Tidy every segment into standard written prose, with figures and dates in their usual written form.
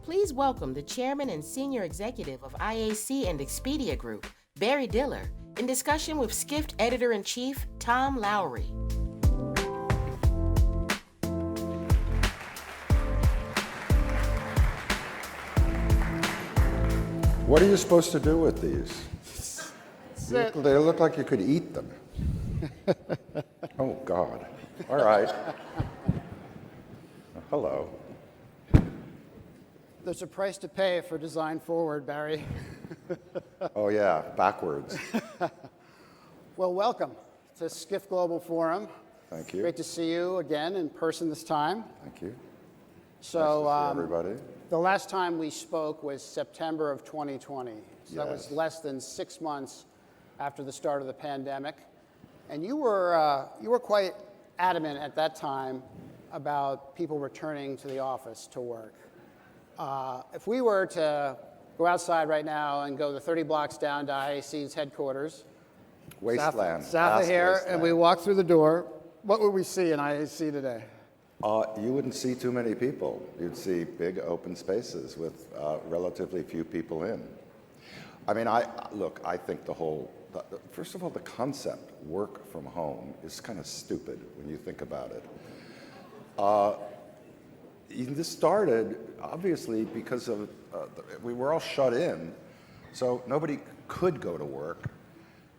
Please welcome the Chairman and Senior Executive of IAC and Expedia Group, Barry Diller, in discussion with Skift Editor-in-Chief, Tom Lowry. What are you supposed to do with these? They look like you could eat them. Oh, God. All right. Hello. There's a price to pay for design forward, Barry. Oh, yeah, backwards. Well, welcome to Skift Global Forum. Thank you. Great to see you again in person this time. Thank you. So, nice to see everybody. The last time we spoke was September of 2020. So that was Yes. less than 6 months after the start of the pandemic. And you were quite adamant at that time about people returning to the office to work. If we were to go outside right now and go the 30 blocks down to IAC's headquarters, Wasteland. south of here, and we walk through the door, what would we see in IAC today? You wouldn't see too many people. You'd see big open spaces with relatively few people in. I mean, I think first of all, the concept work from home is kind of stupid when you think about it. This started, obviously, because of we were all shut in, so nobody could go to work.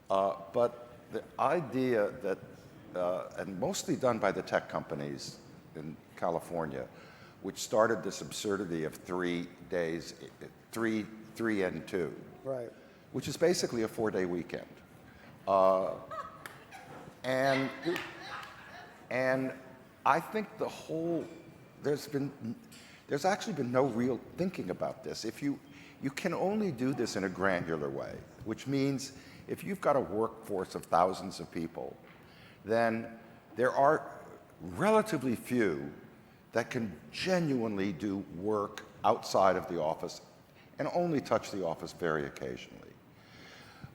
But the idea that, and mostly done by the tech companies in California, which started this absurdity of 3 days, three and 2, Right. which is basically a 4-day weekend. And I think there's actually been no real thinking about this. If you can only do this in a granular way, which means if you've got a workforce of thousands of people, then there are relatively few that can genuinely do work outside of the office and only touch the office very occasionally.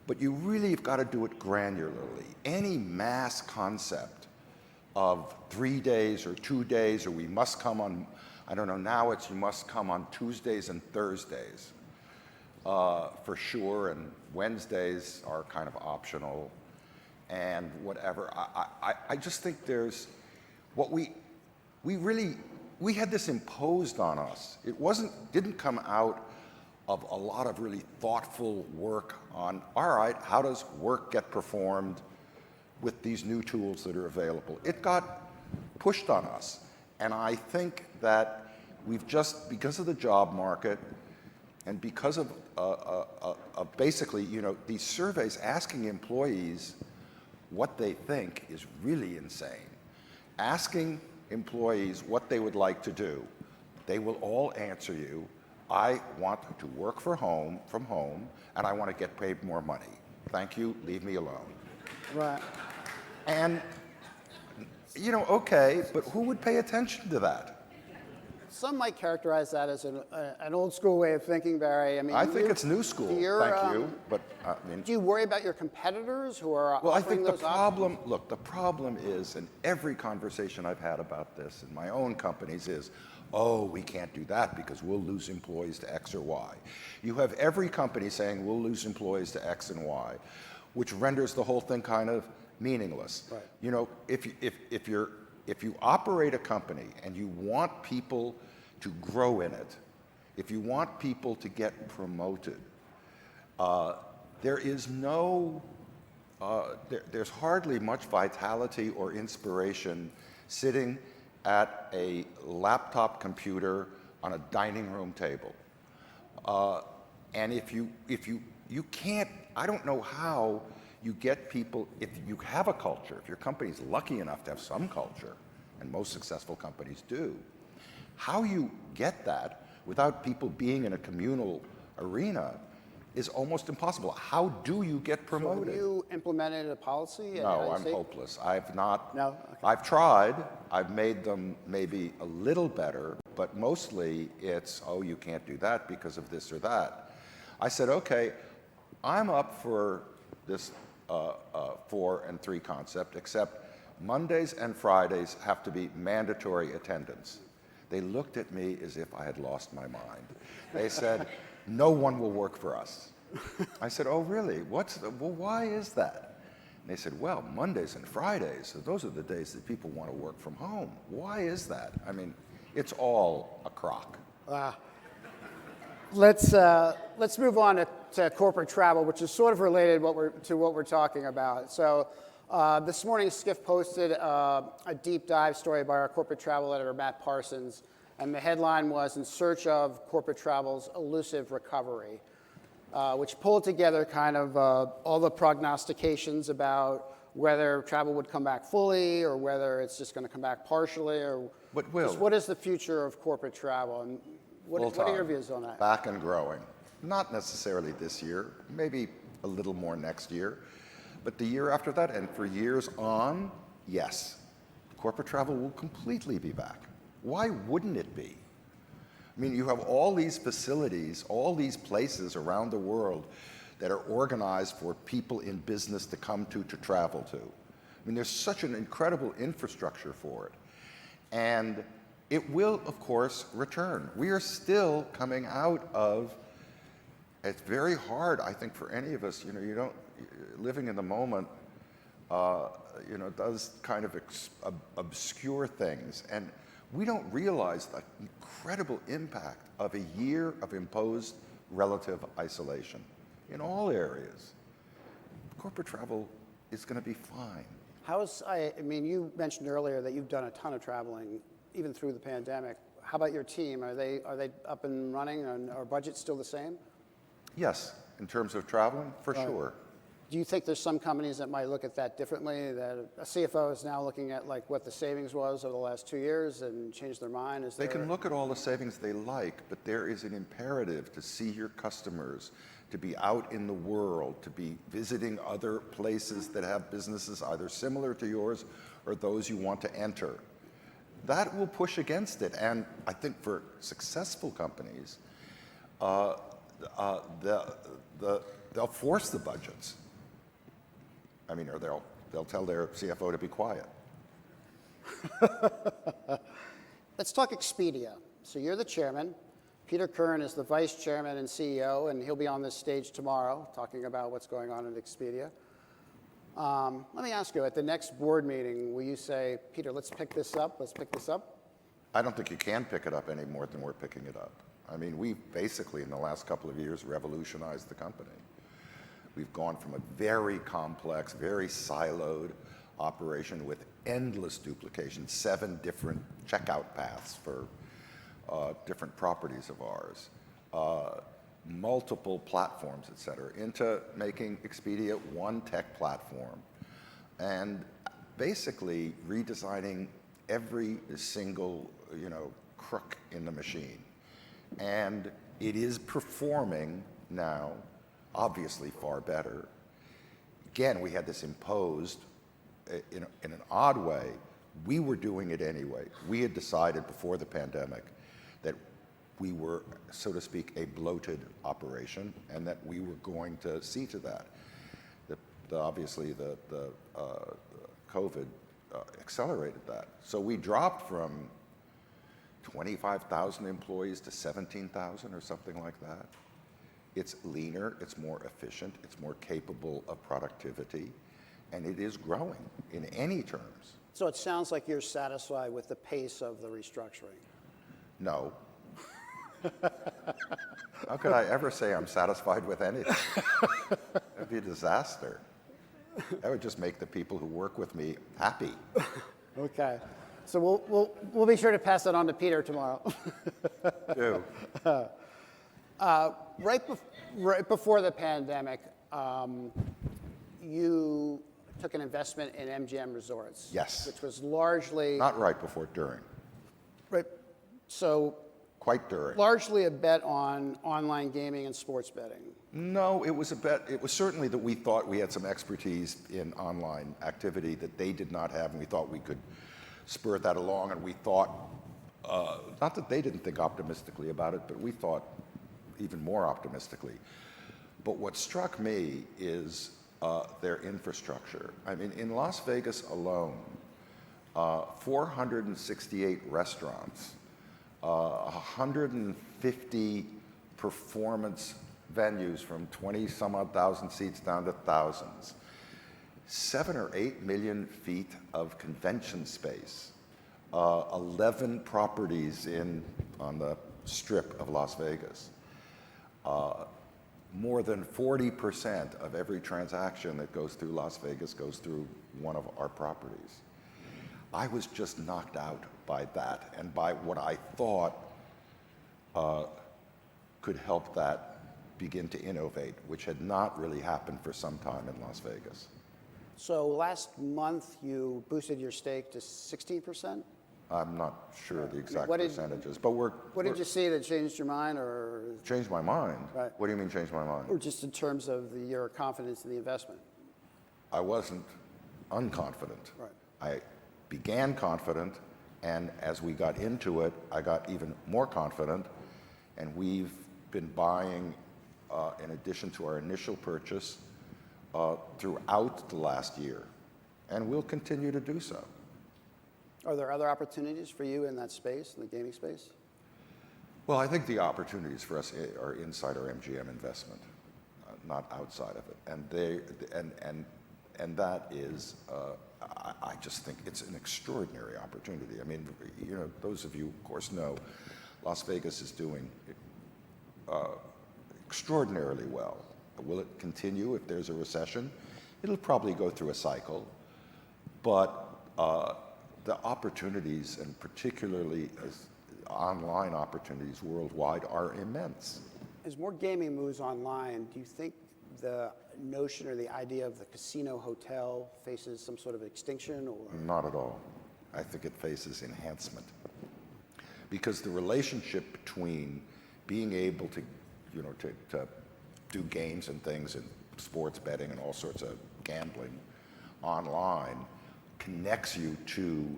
But you really have got to do it granularly. Any mass concept of 3 days or 2 days, or we must come on, I don't know, now it's you must come on Tuesdays and Thursdays for sure, and Wednesdays are kind of optional, and whatever. I just think there's, we had this imposed on us. It didn't come out of a lot of really thoughtful work on, all right, how does work get performed with these new tools that are available? It got pushed on us. And I think that we've just, because of the job market and because of basically, these surveys asking employees what they think is really insane. Asking employees what they would like to do, they will all answer you, I want to work from home, and I want to get paid more money. Thank you, leave me alone. Right. And, okay, but who would pay attention to that? Some might characterize that as an old school way of thinking, Barry. I think it's new school, thank you. But do you worry about your competitors who are well, offering I think those the problem is, in every conversation I've had about this in my own companies is, oh, we can't do that because we'll lose employees to X or Y. You have every company saying we'll lose employees to X and Y, which renders the whole thing kind of meaningless. Right. If you operate a company and you want people to grow in it, if you want people to get promoted, there's hardly much vitality or inspiration sitting at a laptop computer on a dining room table. And if you can't, I don't know how you get people, if you have a culture, if your company's lucky enough to have some culture, and most successful companies do, how you get that without people being in a communal arena is almost impossible. How do you get promoted? So have you implemented a policy? No, I'm hopeless. I've not. No? Okay. I've tried. I've made them maybe a little better, but mostly it's, oh, you can't do that because of this or that. I said, okay, I'm up for this 4 and 3 concept, except Mondays and Fridays have to be mandatory attendance. they looked at me as if I had lost my mind. They said, no one will work for us. I said, oh, really? Well, why is that? And they said, well, Mondays and Fridays, those are the days that people want to work from home. Why is that? I mean, it's all a crock. Let's move on to corporate travel, which is sort of related to what we're talking about. So this morning, Skift posted a deep dive story by our corporate travel editor, Matt Parsons, and the headline was, "In Search of Corporate Travel's Elusive Recovery," which pulled together kind of all the prognostications about whether travel would come back fully or whether it's just going to come back partially, or just what is the future of corporate travel, and what are your views on that? Back and growing. Not necessarily this year, maybe a little more next year, but the year after that and for years on, yes, corporate travel will completely be back. Why wouldn't it be? I mean, you have all these facilities, all these places around the world that are organized for people in business to come to travel to. I mean, there's such an incredible infrastructure for it. And it will, of course, return. We are still coming out of, it's very hard, I think, for any of us, living in the moment, does kind of obscure things. And we don't realize the incredible impact of a year of imposed relative isolation in all areas. Corporate travel is going to be fine. I mean, you mentioned earlier that you've done a ton of traveling, even through the pandemic. How about your team? Are they up and running, and are budgets still the same? Yes, in terms of traveling, for sure. Do you think there's some companies that might look at that differently, that a CFO is now looking at like what the savings was over the last 2 years and change their mind? They can look at all the savings they like, but there is an imperative to see your customers, to be out in the world, to be visiting other places that have businesses either similar to yours or those you want to enter. That will push against it. And I think for successful companies, they'll force the budgets. I mean, or they'll tell their CFO to be quiet. Let's talk Expedia. So you're the chairman. Peter Kern is the vice chairman and CEO, and he'll be on this stage tomorrow talking about what's going on at Expedia. Let me ask you, at the next board meeting, will you say, Peter, let's pick this up? I don't think you can pick it up any more than we're picking it up. I mean, we've basically, in the last couple of years, revolutionized the company. We've gone from a very complex, very siloed operation with endless duplication, 7 different checkout paths for different properties of ours, multiple platforms, et cetera, into making Expedia one tech platform and basically redesigning every single, crook in the machine. And it is performing now, obviously far better. Again, we had this imposed in an odd way. We were doing it anyway. We had decided before the pandemic that we were, so to speak, a bloated operation, and that we were going to see to that. Obviously, the COVID accelerated that. So we dropped from 25,000 employees to 17,000 or something like that. It's leaner, it's more efficient, it's more capable of productivity, and it is growing in any terms. So it sounds like you're satisfied with the pace of the restructuring. No. How could I ever say I'm satisfied with anything? That'd be a disaster. That would just make the people who work with me happy. Okay. So we'll be sure to pass that on to Peter tomorrow. Do. Right before the pandemic, you took an investment in MGM Resorts. Yes. Which was largely... Not right before, during. Right. So... Quite during. Largely a bet on online gaming and sports betting. No, it was a bet. It was certainly that we thought we had some expertise in online activity that they did not have, and we thought we could spur that along, and we thought, not that they didn't think optimistically about it, but we thought even more optimistically. But what struck me is their infrastructure. I mean, in Las Vegas alone, 468 restaurants 150 performance venues from 20 some odd thousand seats down to thousands, 7 or 8 million feet of convention space, 11 properties on the strip of Las Vegas. More than 40% of every transaction that goes through Las Vegas goes through one of our properties. I was just knocked out by that and by what I thought could help that begin to innovate, which had not really happened for some time in Las Vegas. So last month you boosted your stake to 16%? I'm not sure the exact What did- percentages, but What did you see that changed your mind, or changed my mind. Right. What do you mean changed my mind? or just in terms of your confidence in the investment? I wasn't unconfident. Right. I began confident, and as we got into it, I got even more confident, and we've been buying, in addition to our initial purchase, throughout the last year, and we'll continue to do so. Are there other opportunities for you in that space, in the gaming space? Well, I think the opportunities for us are inside our MGM investment, not outside of it, and that is, I just think it's an extraordinary opportunity. I mean, you know, those of you, of course, know Las Vegas is doing extraordinarily well. Will it continue if there's a recession? It'll probably go through a cycle, but the opportunities, and particularly as online opportunities worldwide, are immense. As more gaming moves online, do you think the notion or the idea of the casino hotel faces some sort of extinction, or? Not at all. I think it faces enhancement. Because the relationship between being able to, you know, to do games and things and sports betting and all sorts of gambling online connects you to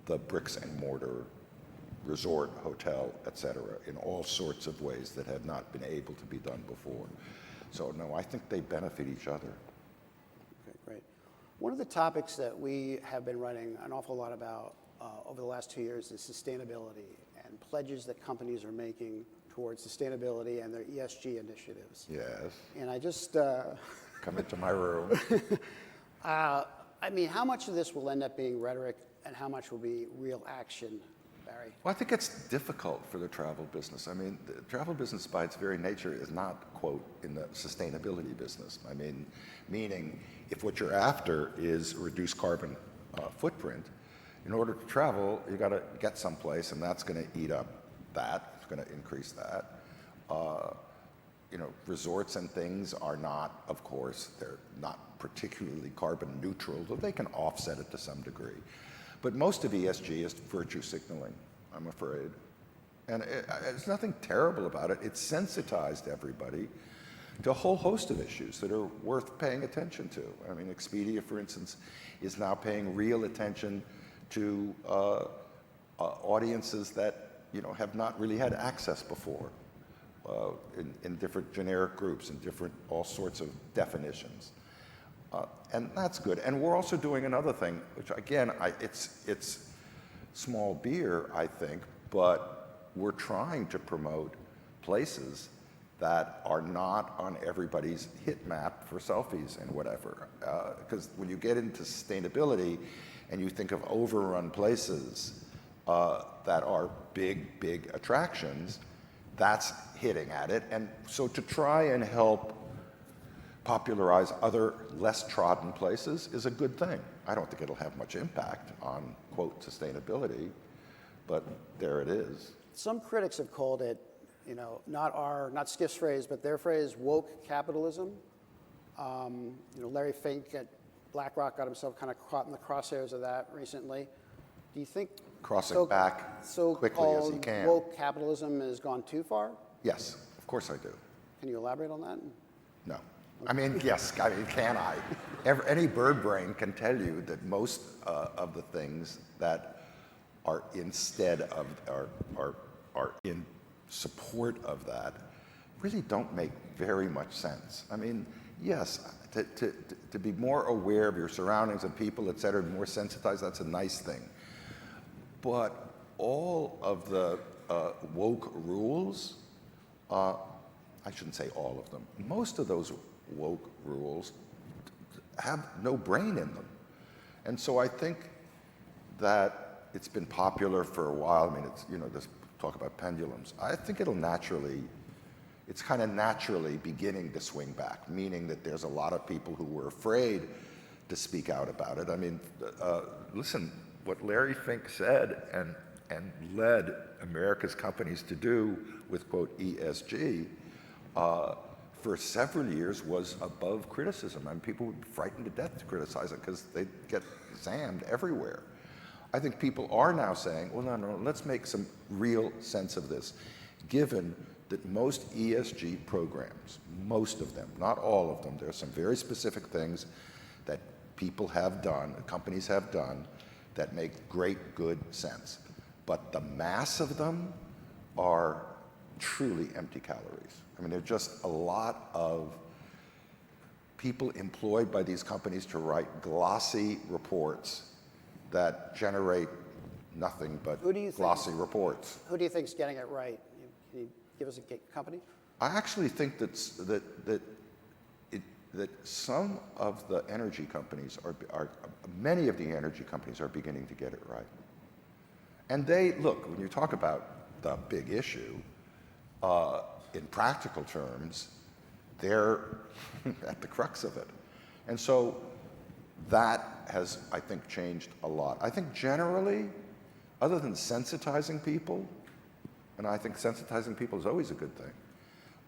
the bricks and mortar resort, hotel, et cetera, in all sorts of ways that have not been able to be done before. So no, I think they benefit each other. Okay, great. One of the topics that we have been writing an awful lot about over the last 2 years is sustainability and pledges that companies are making towards sustainability and their ESG initiatives. Yes. And I just, Come into my room. I mean, how much of this will end up being rhetoric and how much will be real action, Barry? Well, I think it's difficult for the travel business. I mean, the travel business by its very nature is not, quote, in the sustainability business. I mean, meaning if what you're after is reduce carbon footprint, in order to travel, you got to get someplace, and that's going to eat up that. It's going to increase that. You know, resorts and things are not, of course, they're not particularly carbon neutral, though they can offset it to some degree. But most of ESG is virtue signaling, I'm afraid. And there's nothing terrible about it. It's sensitized everybody to a whole host of issues that are worth paying attention to. I mean, Expedia, for instance, is now paying real attention to audiences that, you know, have not really had access before. In different generic groups, in different all sorts of definitions, and that's good. And we're also doing another thing, which again, it's small beer, I think, but we're trying to promote places that are not on everybody's hit map for selfies and whatever. Because when you get into sustainability, and you think of overrun places that are big attractions, that's hitting at it. And so to try and help popularize other less trodden places is a good thing. I don't think it'll have much impact on, quote, sustainability, but there it is. Some critics have called it, you know, not Skift's phrase, but their phrase, woke capitalism. You know, Larry Fink at BlackRock got himself kind of caught in the crosshairs of that recently. Do you think Crossing back quickly as he can. Woke capitalism has gone too far? Yes, of course I do. Can you elaborate on that? No. I mean, yes, I mean, can I? Any bird brain can tell you that most of the things that are instead of, are in support of that really don't make very much sense. I mean, yes, to be more aware of your surroundings and people, et cetera, more sensitized, that's a nice thing. But all of the woke rules, I shouldn't say all of them, most of those woke rules have no brain in them. And so I think that it's been popular for a while. I mean, it's, this talk about pendulums. I think it's kind of naturally beginning to swing back, meaning that there's a lot of people who were afraid to speak out about it. I mean, listen, what Larry Fink said and led America's companies to do with, quote, ESG, for several years was above criticism. I mean, people would be frightened to death to criticize it because they'd get zammed everywhere. I think people are now saying, well, no, let's make some real sense of this, given that most ESG programs, most of them, not all of them, there are some very specific things that people have done, companies have done, that make great, good sense. But the mass of them are truly empty calories. I mean, there are just a lot of people employed by these companies to write glossy reports that generate nothing but glossy reports. Who do you think is getting it right? Can you give us a company? I actually think that some of the energy companies many of the energy companies are beginning to get it right. And look, when you talk about the big issue, in practical terms, they're at the crux of it. And so that has, I think, changed a lot. I think generally, other than sensitizing people, and I think sensitizing people is always a good thing,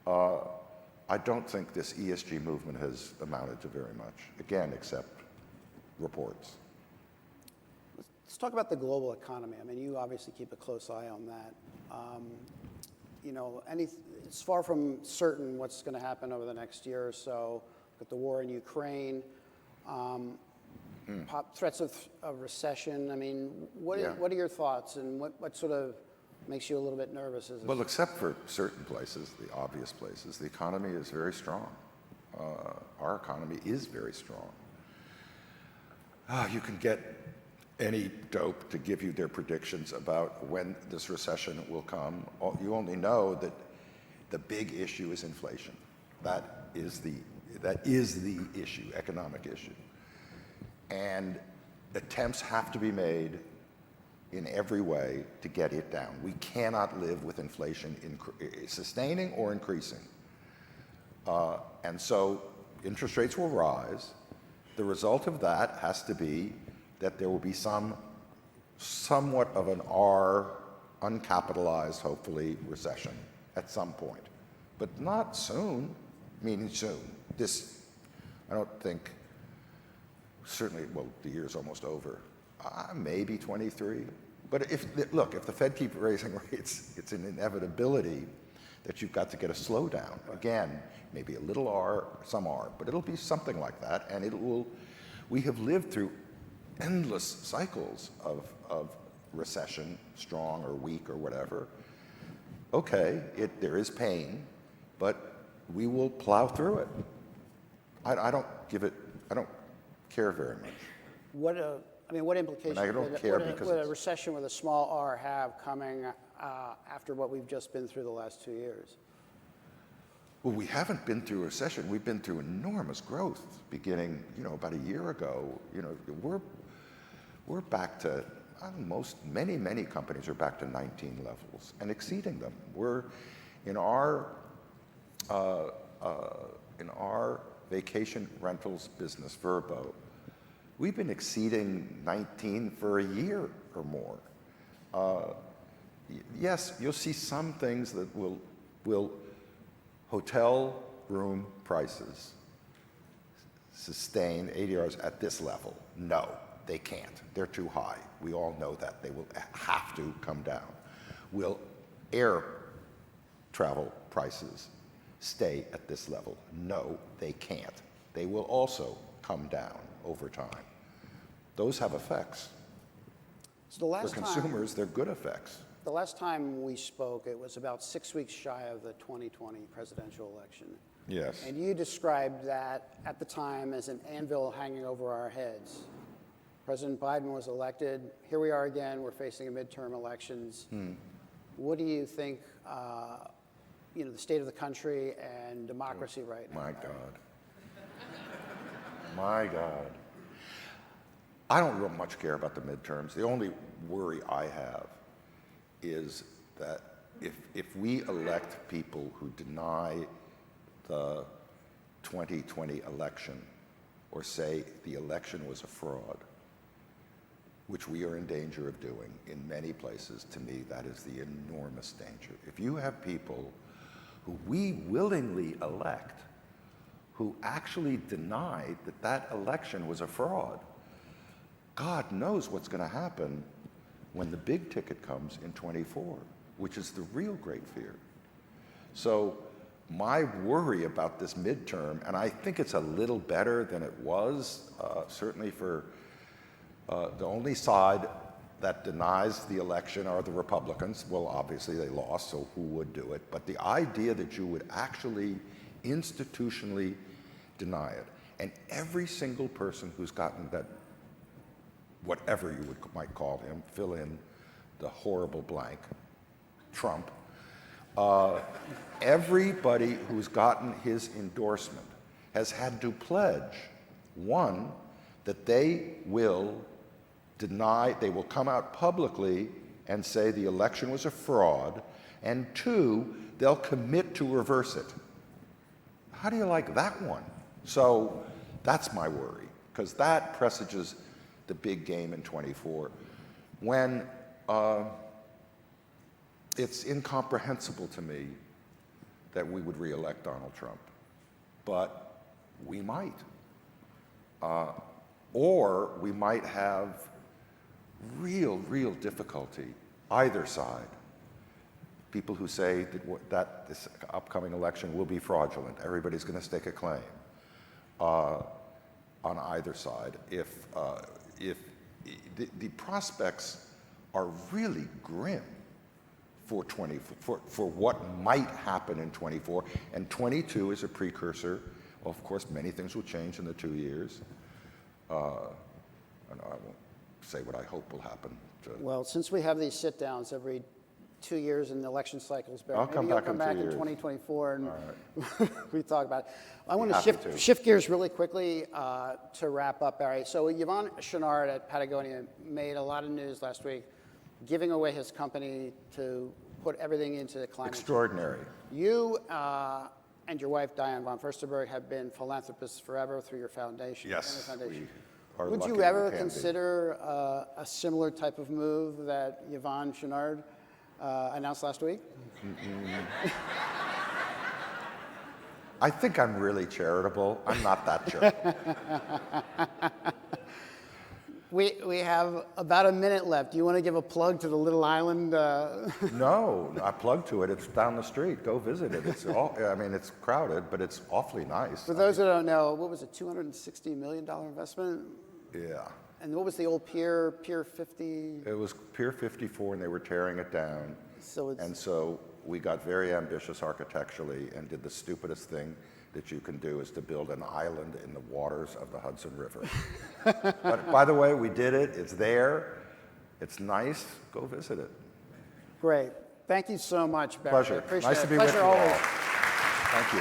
I don't think this ESG movement has amounted to very much, again, except reports. Let's talk about the global economy. I mean, you obviously keep a close eye on that. It's far from certain what's going to happen over the next year or so with the war in Ukraine, threats of recession. I mean, what are your thoughts, and what sort of makes you a little bit nervous? Well, except for certain places, the obvious places, the economy is very strong. Our economy is very strong. You can get any dope to give you their predictions about when this recession will come. You only know that the big issue is inflation. That is the issue, economic issue. And attempts have to be made in every way to get it down. We cannot live with inflation sustaining or increasing. And so interest rates will rise. The result of that has to be that there will be somewhat of an uncapitalized, hopefully, recession at some point. But not soon, meaning soon. I don't think, certainly, well, the year's almost over. Maybe 23. But if the Fed keeps raising rates, it's an inevitability that you've got to get a slowdown. Again, maybe a little R, some R, but it'll be something like that, and we have lived through endless cycles of recession, strong or weak or whatever. Okay, there is pain, but we will plow through it. I don't care very much. What implications would a recession with a small r have coming after what we've just been through the last 2 years? Well, we haven't been through a recession. We've been through enormous growth beginning, about a year ago. We're back to many companies are back to 19 levels and exceeding them. We're in our vacation rentals business, Vrbo, we've been exceeding 19 for a year or more. Yes, you'll see some things that will hotel room prices sustain ADRs at this level. No, they can't. They're too high. We all know that. They will have to come down. Will air travel prices stay at this level? No, they can't. They will also come down over time. Those have effects. So for consumers, they're good effects. The last time we spoke, it was about 6 weeks shy of the 2020 presidential election. Yes. And you described that at the time as an anvil hanging over our heads. President Biden was elected. Here we are again. We're facing midterm elections. what do you think, the state of the country and democracy right now? My God. My God. I don't real much care about the midterms. The only worry I have is that if we elect people who deny the 2020 election or say the election was a fraud, which we are in danger of doing in many places, to me, that is the enormous danger. If you have people who we willingly elect who actually denied that that election was a fraud, God knows what's going to happen when the big ticket comes in 24, which is the real great fear. So my worry about this midterm, and I think it's a little better than it was, certainly for the only side that denies the election are the Republicans. Well, obviously they lost, so who would do it? But the idea that you would actually institutionally deny it, and every single person who's gotten that, whatever you might call him, fill in the horrible blank, Trump, everybody who's gotten his endorsement has had to pledge, one, that they will deny, they will come out publicly and say the election was a fraud, and two, they'll commit to reverse it. How do you like that one? So that's my worry, because that presages the big game in 24, when it's incomprehensible to me that we would re-elect Donald Trump, but we might. Or we might have real difficulty, either side. People who say that this upcoming election will be fraudulent, everybody's going to stake a claim on either side. If the prospects are really grim for what might happen in 24, and 22 is a precursor. Well, of course, many things will change in the 2 years. And I won't say what I hope will happen. Well, since we have these sit-downs every 2 years in the election cycles, Barry, I'll maybe come you'll back come in back 2 in years. 2024 and All we talk about it. I want happy to to. shift gears really quickly to wrap up, Barry. So Yvon Chouinard at Patagonia made a lot of news last week, giving away his company to put everything into the climate change. Extraordinary. You and your wife, Diane von Furstenberg, have been philanthropists forever through your foundation. Yes, Family Foundation. we are Would lucky you we ever can be. consider a similar type of move that Yvon Chouinard announced last week? I think I'm really charitable. I'm not that charitable. We have about a minute left. Do you want to give a plug to the little island? No, I plug to it. It's down the street. Go visit it. It's crowded, but it's awfully nice. For those who don't know, what was it, $260 million investment? Yeah. And what was the old Pier 50? It was Pier 54, and they were tearing it down. So we got very ambitious architecturally and did the stupidest thing that you can do, is to build an island in the waters of the Hudson River. But by the way, we did it. It's there. It's nice. Go visit it. Great. Thank you so much, Barry. Pleasure. I appreciate Nice it. to be with you all. Always. Thank you.